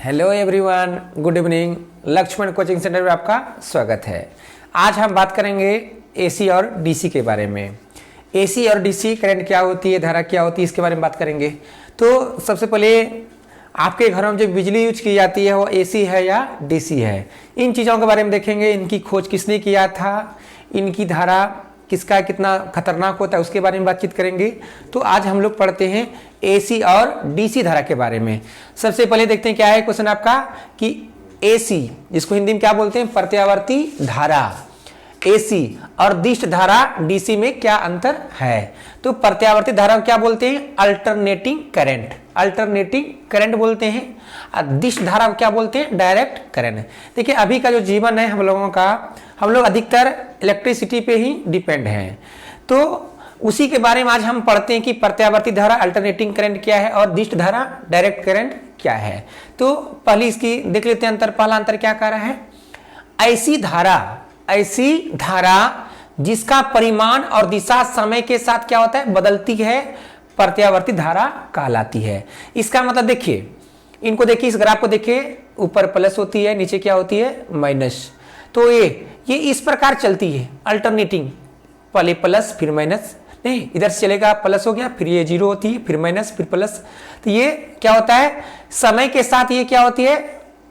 Hello everyone, good evening. Laxman coaching centre में आपका स्वागत है। आज हम बात करेंगे एसी और डीसी के बारे में। एसी और डीसी करंट क्या होती है, धारा क्या होती है, इसके बारे में बात करेंगे। तो सबसे पहले आपके घरों में जो बिजली यूज की जाती है वो एसी है या डीसी है, इन चीज़ों के बारे में देखेंगे। इनकी खोज किसने किया था, इनकी धारा किसका कितना खतरनाक होता है उसके बारे में बातचीत करेंगे। तो आज हम लोग पढ़ते हैं एसी और डीसी धारा के बारे में। सबसे पहले देखते हैं क्या है क्वेश्चन आपका कि एसी, जिसको हिंदी में क्या बोलते हैं, प्रत्यावर्ती धारा। एसी और दिष्ट धारा डीसी में क्या अंतर है? तो प्रत्यावर्ती धारा को क्या बोलते हैं, अल्टरनेटिंग करंट। अल्टरनेटिंग करंट बोलते हैं। और दिष्ट धारा को क्या बोलते हैं, डायरेक्ट करंट। देखिए अभी का जो जीवन है हम लोगों का, हम लोग अधिकतर इलेक्ट्रिसिटी पे ही डिपेंड हैं। तो उसी के बारे में आज हम पढ़ते हैं कि प्रत्यावर्ती धारा अल्टरनेटिंग करंट क्या है और दिष्ट धारा डायरेक्ट करंट क्या है। तो पहले इसकी देख लेते हैं अंतर। पहला अंतर क्या कह रहा है, ऐसी धारा जिसका परिमाण और दिशा समय के साथ क्या होता है, बदलती है, प्रत्यावर्ती धारा कहलाती है। इसका मतलब देखिए, इनको देखिए, इस ग्राफ को देखिए, ऊपर प्लस होती है, नीचे क्या होती है, माइनस। तो ये इस प्रकार चलती है अल्टरनेटिंग, पहले प्लस फिर माइनस, नहीं इधर से चलेगा, प्लस हो गया, फिर ये जीरो होती है, फिर माइनस, फिर प्लस। तो ये क्या होता है, समय के साथ ये क्या होती है,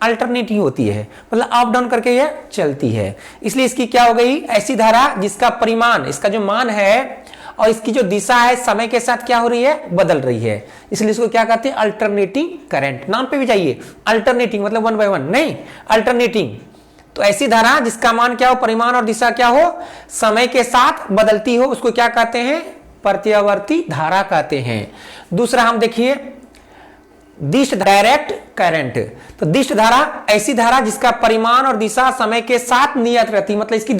अल्टरनेटिंग होती है, मतलब अप डाउन करके ये चलती है। इसलिए इसकी क्या हो गई, ऐसी धारा जिसका परिमाण, इसका जो मान है और इसकी जो दिशा है समय के साथ क्या हो रही है, बदल रही है। इसलिए इसको क्या कहते हैं, अल्टरनेटिंग करंट। नाम पे भी जाइए, अल्टरनेटिंग मतलब वन बाय वन नहीं, अल्टरनेटिंग। तो ऐसी धारा जिसका मान क्या हो, परिमाण और दिशा क्या हो, समय के साथ बदलती हो, उसको क्या कहते हैं, प्रत्यावर्ती धारा कहते हैं। दूसरा हम देखिए दिष्ट डायरेक्ट करंट। तो दिष्ट धारा ऐसी धारा जिसका परिमाण और दिशा समय के साथ नियत रहती, मतलब इसकी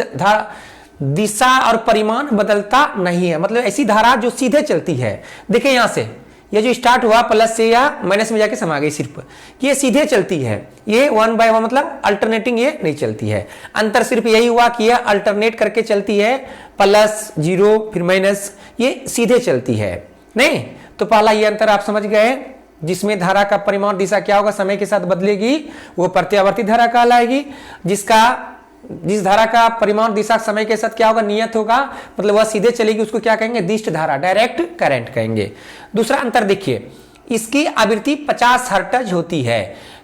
दिशा और परिमाण बदलता नहीं है, मतलब ऐसी धारा जो सीधे चलती है। देखिए यहां से ये जो स्टार्ट हुआ प्लस से या माइनस में जाके समा गई, सिर्फ ये सीधे चलती है, ये वन बाय वन मतलब अल्टरनेटिंग ये नहीं चलती है। अंतर सिर्फ यही हुआ कि यह अल्टरनेट करके चलती है, प्लस जीरो फिर माइनस, ये सीधे चलती है नहीं। तो पहला ये अंतर आप समझ गए, जिसमें धारा का परिमाण दिशा क्या होगा, समय के साथ बदलेगी, वो प्रत्यावर्ती धारा कहलाएगी। जिस धारा का परिमाण दिशा समय के साथ क्या होगा, नियत होगा, मतलब वह सीधे चलेगी, उसको क्या कहेंगे, दिष्ट धारा, डायरेक्ट करंट कहेंगे। दूसरा अंतर देखिए, इसकी आवृत्ति 50 हर्ट्ज होती है।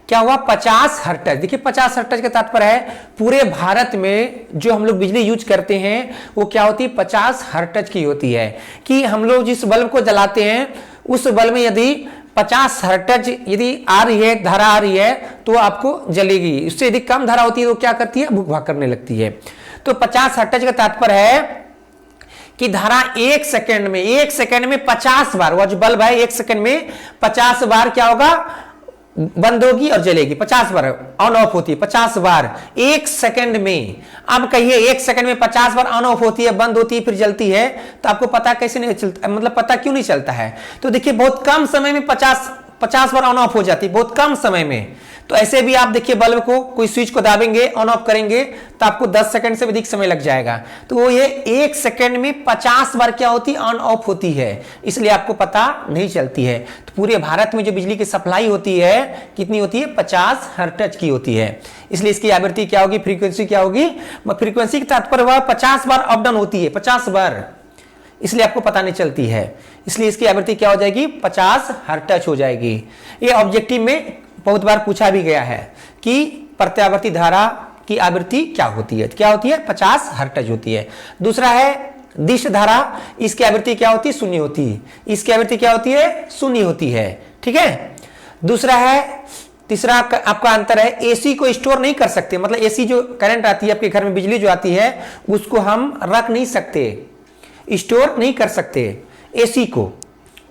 क्या हुआ, 50 हर्ट्ज। देखिए 50 हर्ट्ज का तात्पर्य है पूरे भारत में जो हम लोग बिजली यूज करते हैं वो क्या होती है, 50 हर्ट्ज की होती है। कि हम लोग जिस बल्ब को जलाते हैं उस बल्ब में यदि 50 हर्ट्ज यदि आ रही है, धारा आ रही है, तो आपको जलेगी। उससे यदि कम धारा होती है तो क्या करती है, भुक-भाग करने लगती है। तो 50 हर्ट्ज का तात्पर्य है कि धारा एक सेकंड में 50 बार, वह जो बल्ब है एक सेकंड में 50 बार क्या होगा, बंद होगी और जलेगी। 50 बार ऑन ऑफ होती है, 50 बार एक सेकंड में। अब कहिए एक सेकंड में 50 बार ऑन ऑफ होती है, बंद होती है, फिर जलती है, तो आपको पता कैसे नहीं चलता, मतलब पता क्यों नहीं चलता है? तो देखिए बहुत कम समय में 50 बार ऑन ऑफ हो जाती है, बहुत कम समय में। तो ऐसे भी आप देखिए बल्ब को, कोई स्विच को दाबेंगे, ऑन ऑफ करेंगे तो आपको 10 सेकंड से अधिक समय लग जाएगा। तो वो ये एक सेकंड में 50 बार क्या होती है, ऑन ऑफ होती है, इसलिए आपको पता नहीं चलती है। तो पूरे भारत में जो बिजली की सप्लाई होती है कितनी होती है, 50 हर्ट्ज की होती है। इसलिए इसकी आवृत्ति क्या होगी, फ्रीक्वेंसी क्या होगी, फ्रीक्वेंसी का तात्पर्य वह 50 बार अप डाउन होती है, 50 बार, इसलिए आपको पता नहीं चलती है। इसलिए इसकी आवृत्ति क्या हो जाएगी, 50 हर्ट्ज हो जाएगी। ये ऑब्जेक्टिव में बहुत बार पूछा भी गया है कि प्रत्यावर्ती धारा की आवृत्ति क्या होती है, क्या होती है, 50 हर्ट्ज होती है। दूसरा है दिष्ट धारा, इसकी आवृत्ति क्या होती है, शून्य होती है। इसकी आवृत्ति क्या होती है, शून्य होती है, ठीक है। दूसरा है, तीसरा आपका अंतर है, एसी को स्टोर नहीं कर सकते, मतलब एसी जो करंट आती है आपके घर में, बिजली जो आती है उसको हम रख नहीं सकते, स्टोर नहीं कर सकते एसी को।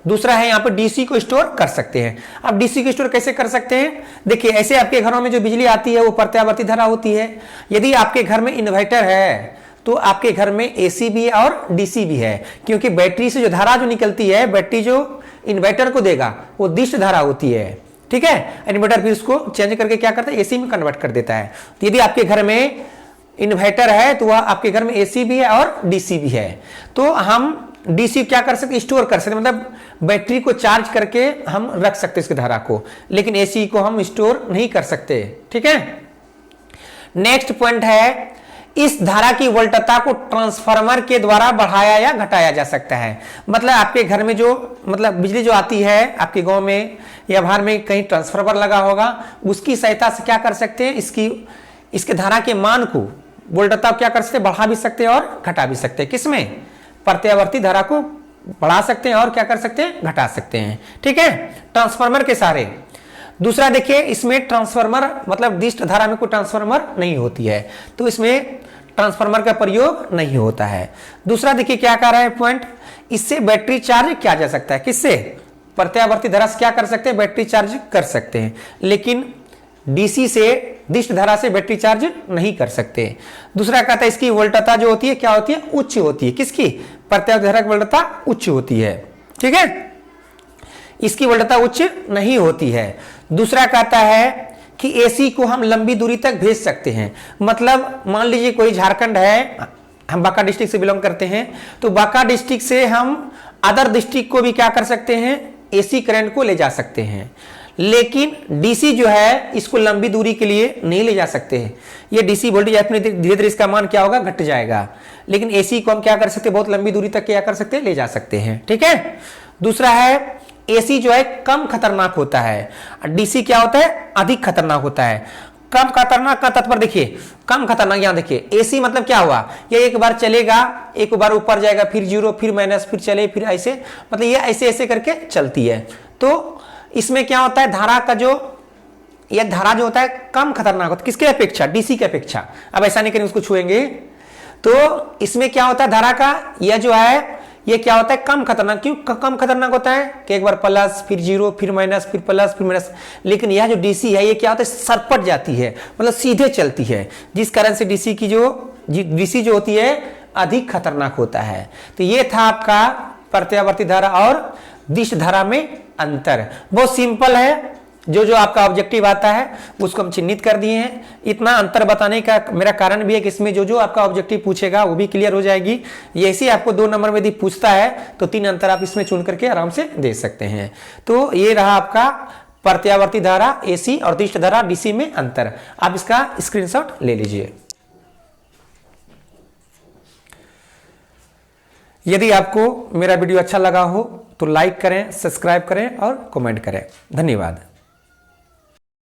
दूसरा है यहाँ पर डीसी को स्टोर कर सकते हैं। अब डीसी को स्टोर कैसे कर सकते हैं, देखिए ऐसे आपके घरों में जो बिजली आती है वो प्रत्यावर्ती धारा होती है। यदि आपके घर में इन्वर्टर है तो आपके घर में एसी भी है और डीसी भी है, क्योंकि बैटरी से जो धारा जो निकलती है, बैटरी जो इन्वर्टर को देगा वो दिष्ट धारा होती है, ठीक है। इन्वर्टर फिर उसको चेंज करके क्या करता है, एसी में कन्वर्ट कर देता है। तो यदि आपके घर में इन्वर्टर है तो वह आपके घर में एसी भी है और डीसी भी है। तो हम डीसी क्या कर सकते, स्टोर कर सकते, मतलब बैटरी को चार्ज करके हम रख सकते इसकी धारा को, लेकिन एसी को हम स्टोर नहीं कर सकते। ठीक है, नेक्स्ट पॉइंट है, इस धारा की वोल्टता को ट्रांसफार्मर के द्वारा बढ़ाया या घटाया जा सकता है। मतलब आपके घर में जो मतलब बिजली जो आती है आपके गांव में या बाहर में कहीं ट्रांसफार्मर लगा होगा, उसकी सहायता से क्या कर सकते हैं, इसके धारा के मान को, वोल्टता क्या कर सकते हैं, बढ़ा भी सकते हैं और घटा भी सकते हैं। किसमें, प्रत्यावर्ती धारा को बढ़ा सकते हैं और क्या कर सकते हैं, घटा सकते हैं। ठीक है, ट्रांसफार्मर के सहारे। दूसरा देखिए, इसमें ट्रांसफार्मर मतलब दिष्ट धारा में कोई ट्रांसफार्मर नहीं होती है, तो इसमें ट्रांसफार्मर का प्रयोग नहीं होता है। दूसरा देखिए क्या कह रहा है पॉइंट, इससे बैटरी चार्ज किया जा सकता है। किससे, प्रत्यावर्ती धारा से क्या कर सकते हैं, बैटरी चार्ज कर सकते हैं, लेकिन डीसी से दिष्ट धारा से बैटरी चार्ज नहीं कर सकते। दूसरा कहता है इसकी वोल्टता जो होती है क्या होती है, उच्च होती है। किसकी, प्रत्यावर्ती धारा की वोल्टता उच्च होती है। ठीक है, इसकी वोल्टता उच्च नहीं होती है। दूसरा कहता है कि एसी को हम लंबी दूरी तक भेज सकते हैं। मतलब मान लीजिए कोई झारखंड है, हम बांका डिस्ट्रिक्ट से बिलोंग करते हैं, तो बांका डिस्ट्रिक्ट से हम अदर डिस्ट्रिक्ट को भी क्या कर सकते हैं, एसी करंट को ले जा सकते हैं, लेकिन डीसी जो है इसको लंबी दूरी के लिए नहीं ले जा सकते हैं। ये डीसी वोल्टेज अपने धीरे धीरे इसका मान क्या होगा, घट जाएगा, लेकिन एसी को हम क्या कर सकते हैं, बहुत लंबी दूरी तक क्या कर सकते हैं, ले जा सकते हैं। ठीक है, दूसरा है एसी जो है कम खतरनाक होता है, डीसी क्या होता है, अधिक खतरनाक होता है। कम खतरनाक का तत्पर देखिए, कम खतरनाक, यहां देखिए एसी मतलब क्या हुआ, ये एक बार चलेगा, एक बार ऊपर जाएगा, फिर जीरो, फिर माइनस, फिर चले, फिर ऐसे, मतलब ये ऐसे ऐसे करके चलती है। तो इसमें क्या होता है, धारा का जो यह धारा जो होता है कम खतरनाक होता है, किसके अपेक्षा, डीसी के अपेक्षा। अब ऐसा नहीं करेंगे, उसको छुएंगे तो इसमें क्या होता है, धारा का यह जो है ये क्या होता है, कम खतरनाक। क्यों कम खतरनाक होता है कि एक बार प्लस, फिर जीरो, फिर माइनस, फिर प्लस, फिर माइनस। लेकिन यह जो डीसी है ये क्या होता है, सरपट जाती है, मतलब सीधे चलती है, जिस कारण से डीसी जो होती है अधिक खतरनाक होता है। तो ये था आपका प्रत्यावर्ती धारा और दिष्ट धारा में अंतर। बहुत सिंपल है, जो आपका ऑब्जेक्टिव आता है उसको हम चिन्हित कर दिए हैं। इतना अंतर बताने का मेरा कारण भी है कि इसमें जो आपका ऑब्जेक्टिव पूछेगा वो भी क्लियर हो जाएगी। ये ऐसे आपको 2 नंबर में यदि पूछता है तो 3 अंतर आप इसमें चुन करके आराम से दे सकते हैं। तो ये रहा आपका प्रत्यावर्ती धारा एसी और दिष्ट धारा डीसी में अंतर। आप इसका स्क्रीनशॉट ले लीजिए। यदि आपको मेरा वीडियो अच्छा लगा हो तो लाइक करें, सब्सक्राइब करें और कमेंट करें। धन्यवाद।